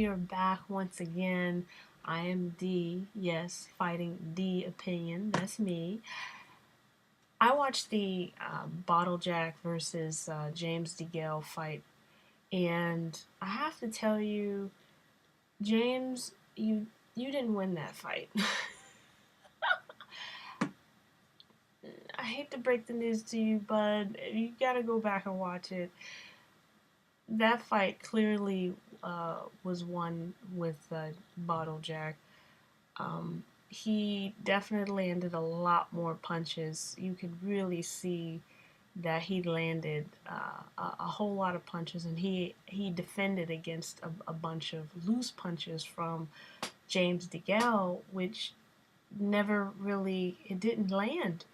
are back once again. I am D, yes, fighting D opinion. That's me. I watched the Bottle Jack versus James DeGale fight, and I have to tell you, James, you didn't win that fight. I hate to break the news to you, bud. You gotta go back and watch it. That fight clearly was won with Bottle Jack. He definitely landed a lot more punches. You could really see that he landed a whole lot of punches, and he defended against a bunch of loose punches from James DeGale, which never really it didn't land.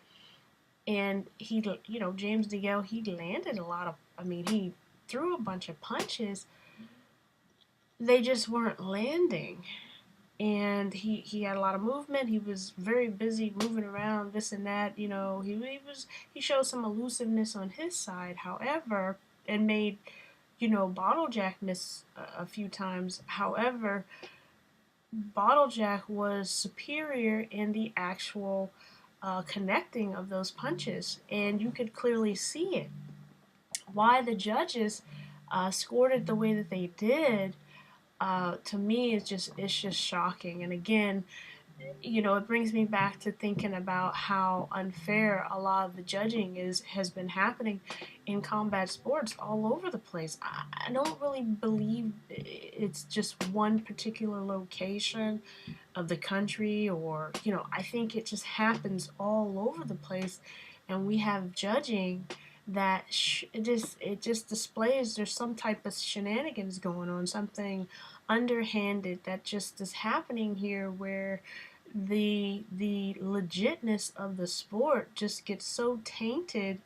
And James DeGale, he landed a lot of. I mean, he threw a bunch of punches. They just weren't landing. And he had a lot of movement. He was very busy moving around, this and that. He showed some elusiveness on his side, however, and made Bottle Jack miss a few times. However, Bottle Jack was superior in the actual connecting of those punches, and you could clearly see it. Why the judges scored it the way that they did, to me, it's just shocking. And again, it brings me back to thinking about how unfair a lot of the judging has been happening in combat sports all over the place. I don't really believe it's just one particular location of the country, or I think it just happens all over the place, and we have judging that it just displays there's some type of shenanigans going on, something underhanded that just is happening here, where the legitness of the sport just gets so tainted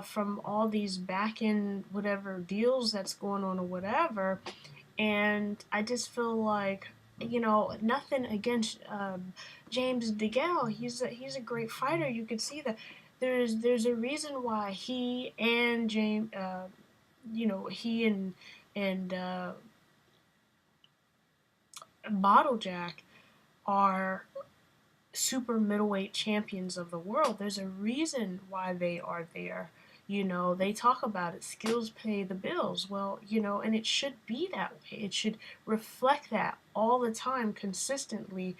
from all these back end whatever deals that's going on or whatever. And I just feel like, nothing against James DeGale. He's a great fighter. You could see that there's a reason why he and James, he and Bottle Jack are super middleweight champions of the world. There's a reason why they are there. They talk about it. Skills pay the bills. Well, and it should be that way. It should reflect that all the time, consistently,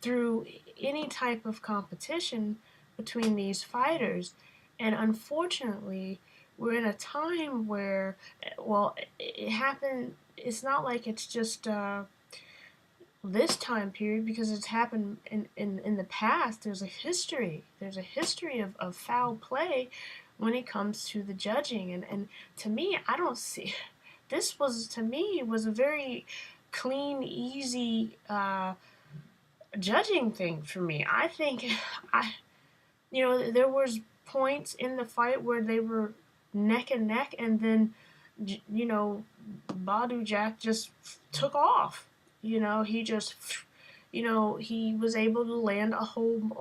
through any type of competition between these fighters. And unfortunately, we're in a time where, well, it happened. It's not like it's just this time period, because it's happened in the past. There's a history of foul play when it comes to the judging, and to me, I don't see this was, to me, was a very clean, easy judging thing for me. I think I there was points in the fight where they were neck and neck, and then Badou Jack just took off. He just, he was able to land a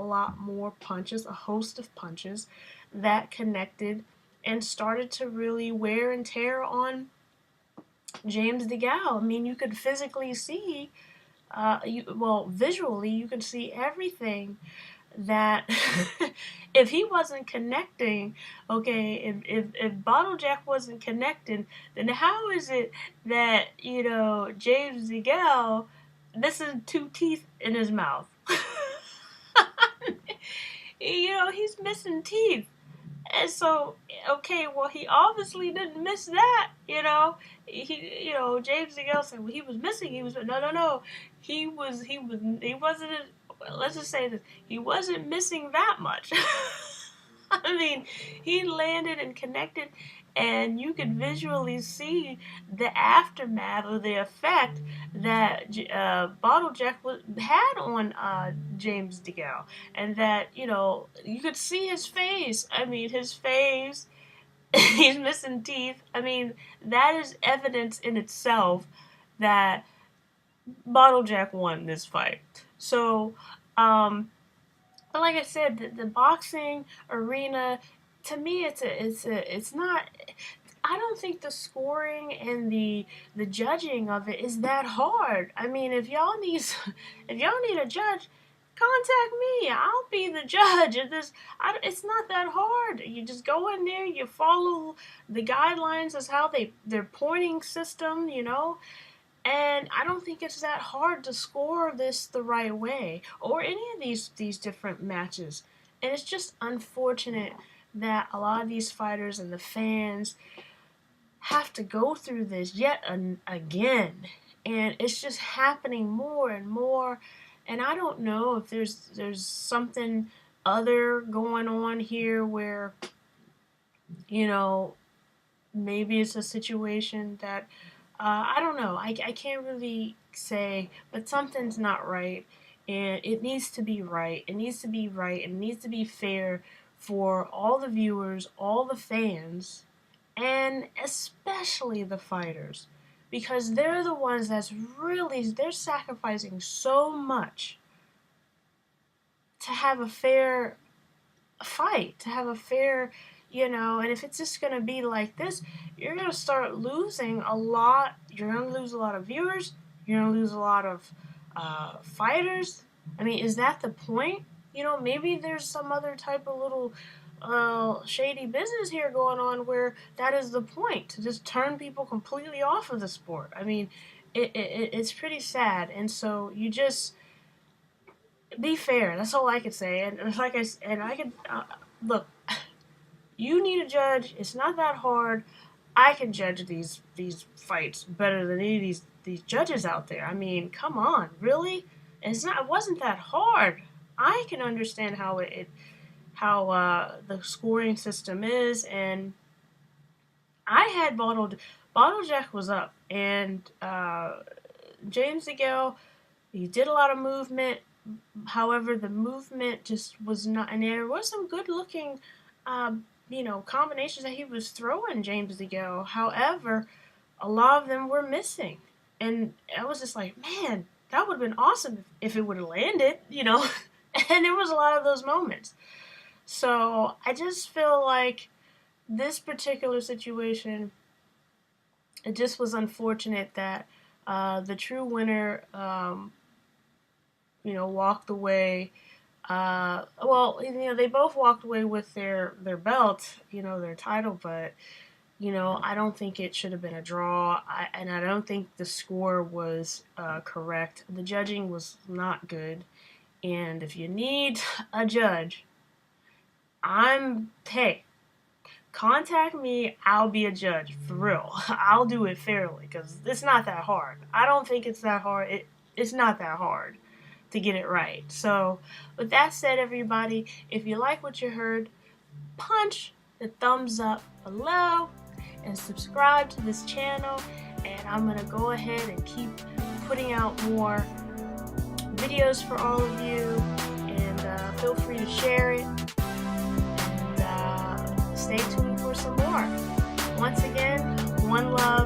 lot more punches, a host of punches that connected and started to really wear and tear on James DeGale. I mean, you could physically see, visually, you could see everything that if he wasn't connecting, okay, if Bottle Jack wasn't connecting, then how is it that, James DeGale missing two teeth in his mouth? He's missing teeth. And so, okay, well, he obviously didn't miss that, James DeGale said, well, he was missing. He was, no. He wasn't, let's just say this, he wasn't missing that much. I mean, he landed and connected, and you could visually see the aftermath or the effect that Bottle Jack had on James DeGale, and that you could see his face. I mean, his face. He's missing teeth. I mean, that is evidence in itself that Bottle Jack won this fight. So, but like I said, the boxing arena, to me, it's not. I don't think the scoring and the judging of it is that hard. I mean, if y'all need if y'all need a judge, contact me. I'll be the judge. It's not that hard. You just go in there, you follow the guidelines as how their pointing system, you know. And I don't think it's that hard to score this the right way or any of these different matches. And it's just unfortunate that a lot of these fighters and the fans have to go through this yet again, and it's just happening more and more. And I don't know if there's something other going on here where, you know, maybe it's a situation that I don't know. I can't really say, but something's not right, and it needs to be right. It needs to be right, and it needs to be fair for all the viewers, all the fans, and especially the fighters, because they're the ones they're sacrificing so much to have a fair fight, to have a fair, you know. And if it's just going to be like this, you're going to start losing a lot. You're going to lose a lot of viewers. You're going to lose a lot of fighters. I mean, is that the point? You know, maybe there's some other type of little shady business here going on where that is the point, to just turn people completely off of the sport. I mean, it's pretty sad. And so you just be fair. That's all I could say. And like I could look. You need a judge. It's not that hard. I can judge these fights better than any of these judges out there. I mean, come on, really? It wasn't that hard. I can understand how the scoring system is, and I had Badou Jack was up, and James DeGale, he did a lot of movement. However, the movement just was not, and there was some good looking you know, combinations that he was throwing, James DeGale. However, a lot of them were missing, and I was just like, man, that would have been awesome if it would have landed, you know. And there was a lot of those moments. So I just feel like this particular situation, it just was unfortunate that the true winner, you know, walked away. Well, you know, they both walked away with their belt, you know, their title, but, you know, I don't think it should have been a draw, and I don't think the score was correct. The judging was not good, and if you need a judge, hey, contact me. I'll be a judge, for real. I'll do it fairly, because it's not that hard. I don't think it's that hard. It's not that hard to get it right. So, with that said, everybody, if you like what you heard, punch the thumbs up below and subscribe to this channel, and I'm going to go ahead and keep putting out more videos for all of you, and feel free to share it, and stay tuned for some more. Once again, one love.